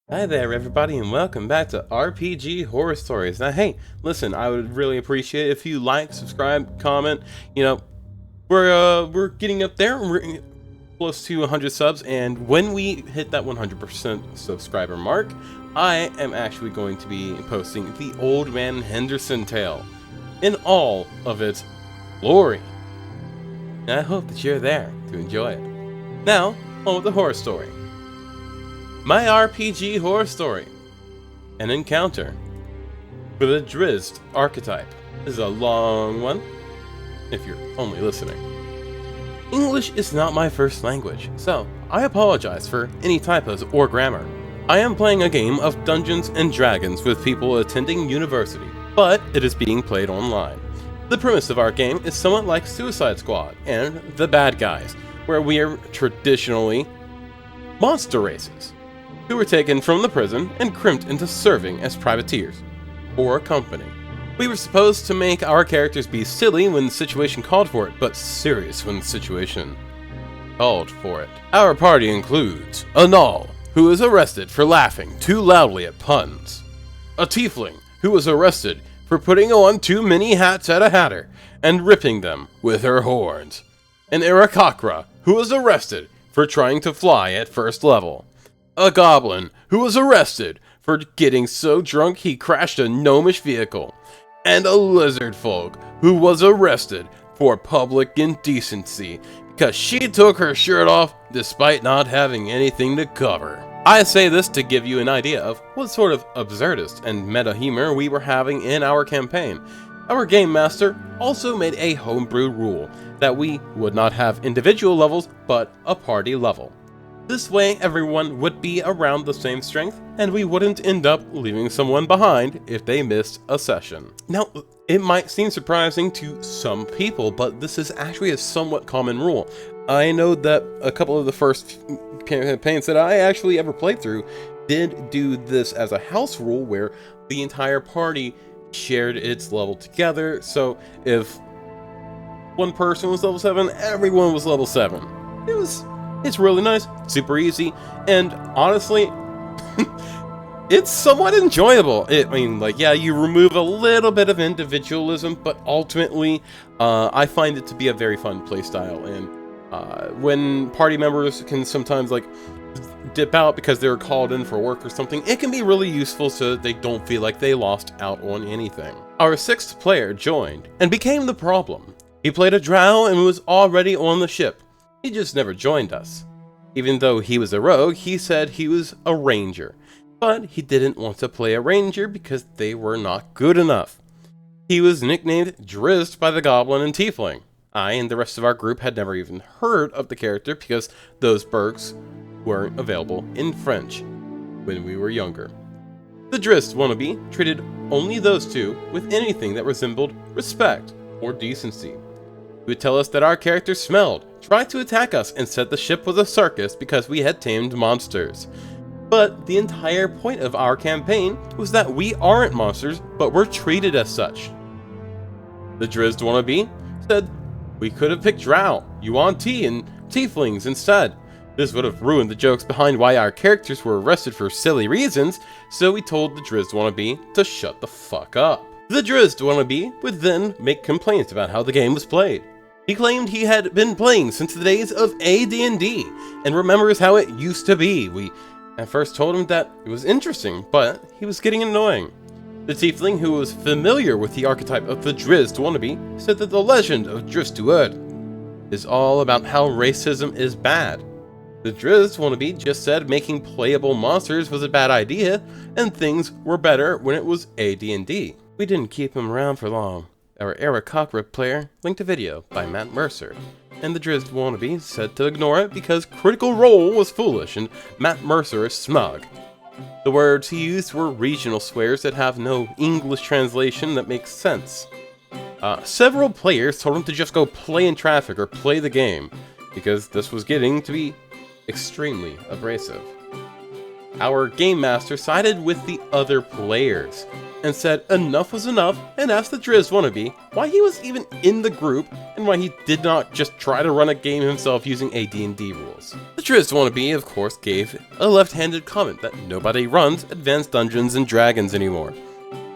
Hi there, everybody, and welcome back to RPG Horror Stories. Now, hey, listen, I would really appreciate it if you like, subscribe, comment. We're getting up there. We're close to 100 subs, and when we hit that 100% subscriber mark, I am actually going to be posting the Old Man Henderson tale in all of its glory. And I hope that you're there to enjoy it. Now, on with the horror story. My RPG horror story. An encounter with a Drizzt archetype. This is a long one, if you're only listening. English is not my first language, so I apologize for any typos or grammar. I am playing a game of Dungeons and Dragons with people attending university, but it is being played online. The premise of our game is somewhat like Suicide Squad and The Bad Guys, where we are traditionally monster races who were taken from the prison and crimped into serving as privateers for a company. We were supposed to make our characters be silly when the situation called for it, but serious when the situation called for it. Our party includes a Gnoll, who is arrested for laughing too loudly at puns, a Tiefling, who was arrested for putting on too many hats at a hatter and ripping them with her horns, an Aarakocra, who was arrested for trying to fly at first level, a Goblin who was arrested for getting so drunk he crashed a gnomish vehicle, and a Lizard Folk who was arrested for public indecency because she took her shirt off despite not having anything to cover. I say this to give you an idea of what sort of absurdist and meta humor we were having in our campaign. Our game master also made a homebrew rule that we would not have individual levels but a party level. This way, everyone would be around the same strength, and we wouldn't end up leaving someone behind if they missed a session. Now, it might seem surprising to some people, but this is actually a somewhat common rule. I know that a couple of the first campaigns that I actually ever played through did do this as a house rule, where the entire party shared its level together, so if one person was level 7, everyone was level 7. It's really nice, super easy, and honestly, it's somewhat enjoyable. You remove a little bit of individualism, but ultimately, I find it to be a very fun playstyle. And when party members can sometimes dip out because they're called in for work or something, it can be really useful so that they don't feel like they lost out on anything. Our sixth player joined and became the problem. He played a drow and was already on the ship. He just never joined us. Even though he was a rogue, he said he was a ranger, but he didn't want to play a ranger because they were not good enough. He was nicknamed Drizzt by the Goblin and Tiefling. I and the rest of our group had never even heard of the character because those perks weren't available in French when we were younger. The Drizzt wannabe treated only those two with anything that resembled respect or decency. He would tell us that our characters smelled, tried to attack us, and said the ship was a circus because we had tamed monsters. But the entire point of our campaign was that we aren't monsters, but we're treated as such. The Drizzt wannabe said we could have picked Drow, Yuan-Ti, and Tieflings instead. This would have ruined the jokes behind why our characters were arrested for silly reasons, so we told the Drizzt wannabe to shut the fuck up. The Drizzt wannabe would then make complaints about how the game was played. He claimed he had been playing since the days of AD&D and remembers how it used to be. We at first told him that it was interesting, but he was getting annoying. The Tiefling, who was familiar with the archetype of the Drizzt wannabe, said that the legend of Drizzt Do'Urden is all about how racism is bad. The Drizzt wannabe just said making playable monsters was a bad idea, and things were better when it was AD&D. We didn't keep him around for long. Our Aarakocra player linked a video by Matt Mercer, and the Drizzt wannabe said to ignore it because Critical Role was foolish and Matt Mercer is smug. The words he used were regional swears that have no English translation that makes sense. Several players told him to just go play in traffic or play the game, because this was getting to be extremely abrasive. Our game master sided with the other players and said enough was enough and asked the Drizzt wannabe why he was even in the group and why he did not just try to run a game himself using AD&D rules. The Drizzt wannabe, of course, gave a left-handed comment that nobody runs Advanced Dungeons and Dragons anymore.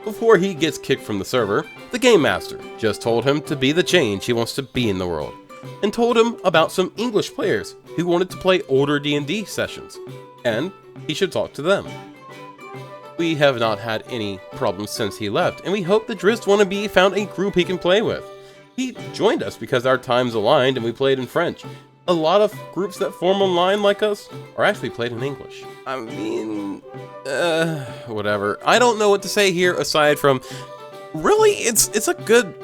Before he gets kicked from the server, the Game Master just told him to be the change he wants to be in the world, and told him about some English players who wanted to play older D&D sessions, and he should talk to them. We have not had any problems since he left, and we hope the Drizzt wannabe found a group he can play with. He joined us because our times aligned and we played in French. A lot of groups that form online like us are actually played in English. I mean, whatever. I don't know what to say here aside from, really, it's a good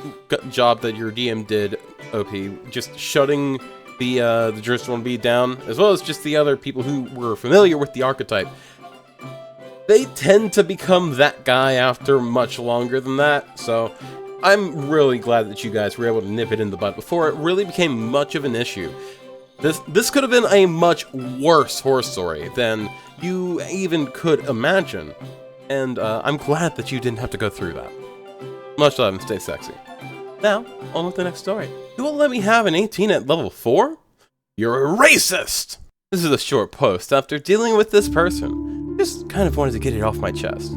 job that your DM did, OP, just shutting the Drizzt wannabe down, as well as just the other people who were familiar with the archetype. They tend to become that guy after much longer than that, so I'm really glad that you guys were able to nip it in the bud before it really became much of an issue. This could have been a much worse horror story than you even could imagine, and I'm glad that you didn't have to go through that. Much love and stay sexy. Now, on with the next story. You won't let me have an 18 at level 4? You're a racist! This is a short post after dealing with this person. Just kind of wanted to get it off my chest.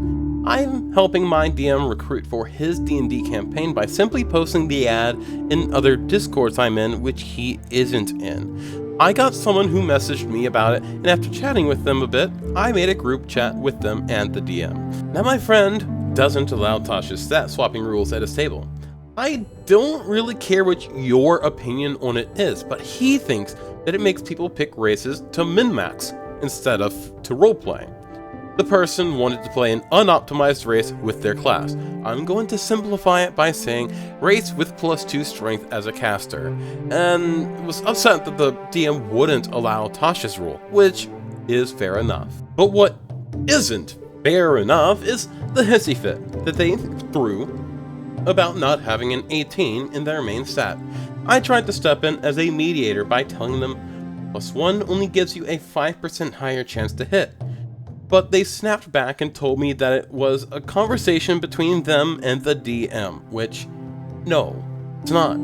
I'm helping my DM recruit for his D&D campaign by simply posting the ad in other Discords I'm in which he isn't in. I got someone who messaged me about it, and after chatting with them a bit, I made a group chat with them and the DM. Now my friend doesn't allow Tasha's stat swapping rules at his table. I don't really care what your opinion on it is, but he thinks that it makes people pick races to min-max instead of to roleplay. The person wanted to play an unoptimized race with their class. I'm going to simplify it by saying race with +2 strength as a caster, and was upset that the DM wouldn't allow Tasha's rule, which is fair enough. But what isn't fair enough is the hissy fit that they threw about not having an 18 in their main stat. I tried to step in as a mediator by telling them +1 only gives you a 5% higher chance to hit. But they snapped back and told me that it was a conversation between them and the DM, which, no, it's not.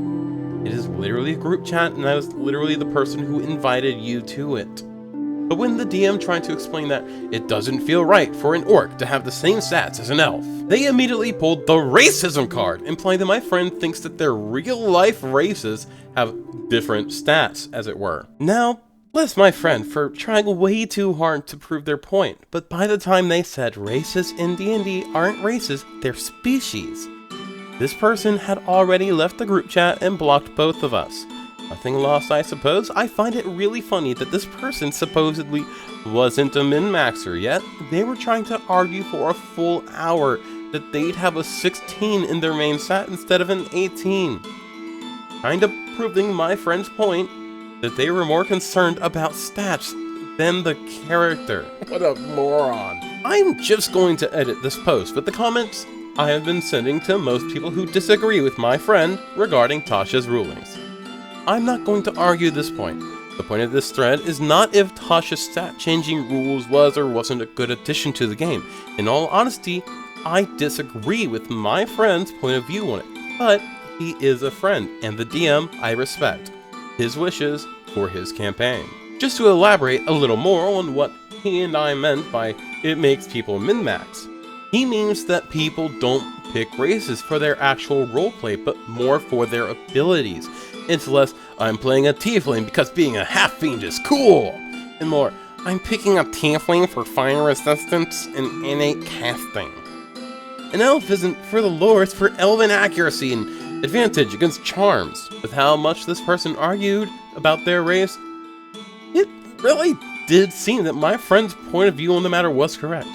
It is literally a group chat, and I was literally the person who invited you to it. But when the DM tried to explain that it doesn't feel right for an orc to have the same stats as an elf, they immediately pulled the racism card, implying that my friend thinks that their real-life races have different stats, as it were. Now, bless my friend for trying way too hard to prove their point, but by the time they said races in D&D aren't races, they're species, this person had already left the group chat and blocked both of us. Nothing lost, I suppose. I find it really funny that this person supposedly wasn't a min-maxer, yet they were trying to argue for a full hour that they'd have a 16 in their main stat instead of an 18. Kinda proving my friend's point that they were more concerned about stats than the character. What a moron. I'm just going to edit this post with the comments I have been sending to most people who disagree with my friend regarding Tasha's rulings. I'm not going to argue this point. The point of this thread is not if Tasha's stat changing rules was or wasn't a good addition to the game. In all honesty, I disagree with my friend's point of view on it, but he is a friend, and the DM I respect his wishes for his campaign. Just to elaborate a little more on what he and I meant by it makes people min-max. He means that people don't pick races for their actual roleplay, but more for their abilities. It's less, I'm playing a tiefling because being a half-fiend is cool, and more, I'm picking a tiefling for fire resistance and innate casting. An elf isn't for the lore, it's for elven accuracy and advantage against charms. With how much this person argued about their race, it really did seem that my friend's point of view on the matter was correct.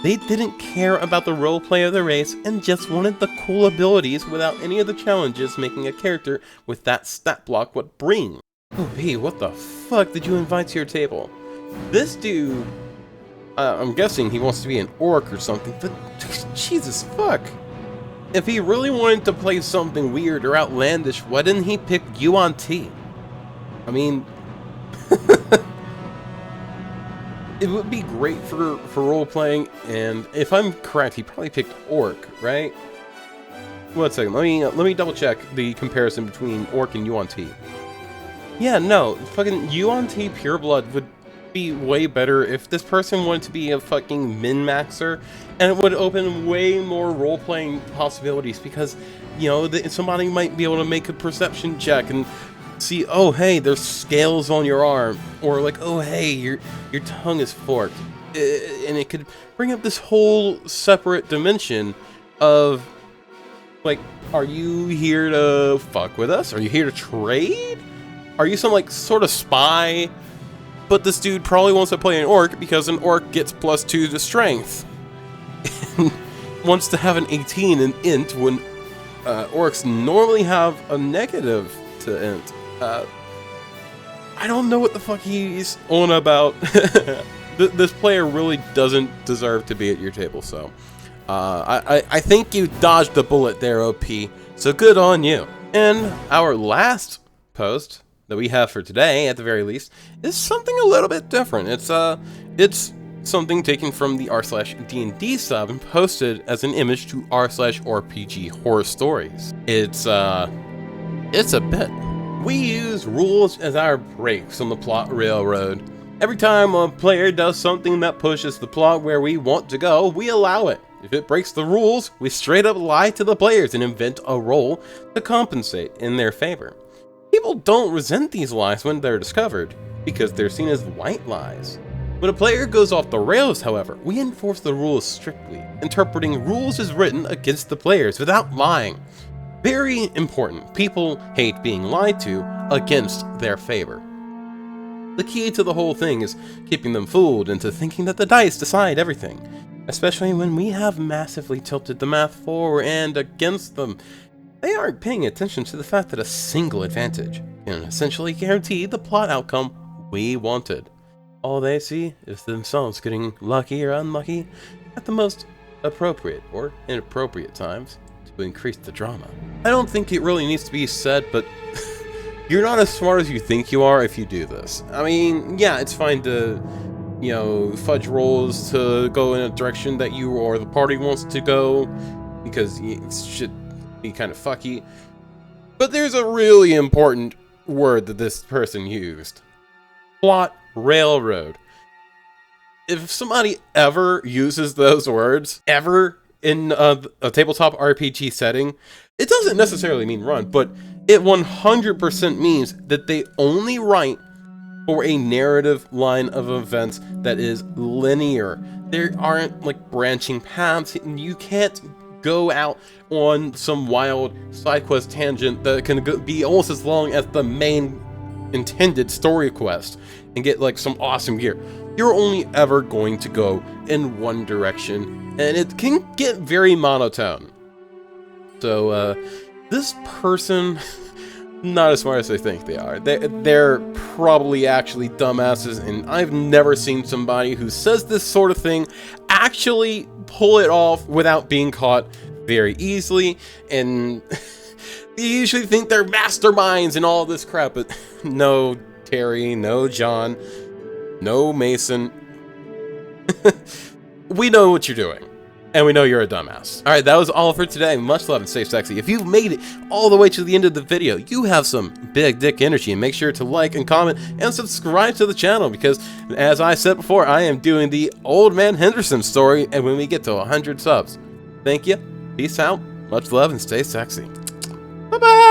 They didn't care about the roleplay of the race and just wanted the cool abilities without any of the challenges making a character with that stat block would bring. Oh, hey, what the fuck did you invite to your table? This dude, I'm guessing he wants to be an orc or something, but Jesus fuck. If he really wanted to play something weird or outlandish, why didn't he pick Yuan Ti? I mean, it would be great for role-playing, and if I'm correct, he probably picked Orc, right? 1 second. Let me double check the comparison between Orc and Yuan-Ti. Yeah, no, fucking Yuan-Ti Pureblood would be way better if this person wanted to be a fucking min-maxer, and it would open way more role-playing possibilities because, you know, somebody might be able to make a perception check and see, oh hey, there's scales on your arm, or like, oh hey, your tongue is forked, and it could bring up this whole separate dimension of, like, are you here to fuck with us? Are you here to trade? Are you some, like, sort of spy? But this dude probably wants to play an orc because an orc gets +2 to strength. And wants to have an 18 in int when orcs normally have a negative to int. I don't know what the fuck he's on about. This player really doesn't deserve to be at your table, so I think you dodged the bullet there, OP, so good on you. And our last post that we have for today, at the very least, is something a little bit different. It's something taken from the r/D&D sub and posted as an image to r/RPG horror stories. It's a bit. We use rules as our brakes on the plot railroad. Every time a player does something that pushes the plot where we want to go, we allow it. If it breaks the rules, we straight up lie to the players and invent a role to compensate in their favor. People don't resent these lies when they're discovered, because they're seen as white lies. When a player goes off the rails, however, we enforce the rules strictly, interpreting rules as written against the players without lying. Very important. People hate being lied to against their favor. The key to the whole thing is keeping them fooled into thinking that the dice decide everything, especially when we have massively tilted the math for and against them. They aren't paying attention to the fact that a single advantage can essentially guarantee the plot outcome we wanted. All they see is themselves getting lucky or unlucky at the most appropriate or inappropriate times to increase the drama. I don't think it really needs to be said, but you're not as smart as you think you are if you do this. I mean, yeah, it's fine to, you know, fudge rolls to go in a direction that you or the party wants to go, because it should be kind of fucky. But there's a really important word that this person used. Plot railroad. If somebody ever uses those words, ever, in a tabletop RPG setting, it doesn't necessarily mean run, but it 100% means that they only write for a narrative line of events that is linear. There aren't, like, branching paths, and you can't go out on some wild side quest tangent that can be almost as long as the main intended story quest and get, like, some awesome gear. You're only ever going to go in one direction, and it can get very monotone. So, this person, not as smart as they think they are. They're probably actually dumbasses, and I've never seen somebody who says this sort of thing actually pull it off without being caught very easily, and they usually think they're masterminds and all this crap, but no Terry, no John, no Mason. We know what you're doing. And we know you're a dumbass. Alright, that was all for today. Much love and stay sexy. If you've made it all the way to the end of the video, you have some big dick energy. And make sure to like and comment and subscribe to the channel, because, as I said before, I am doing the Old Man Henderson story, and when we get to 100 subs. Thank you. Peace out. Much love and stay sexy. Bye-bye.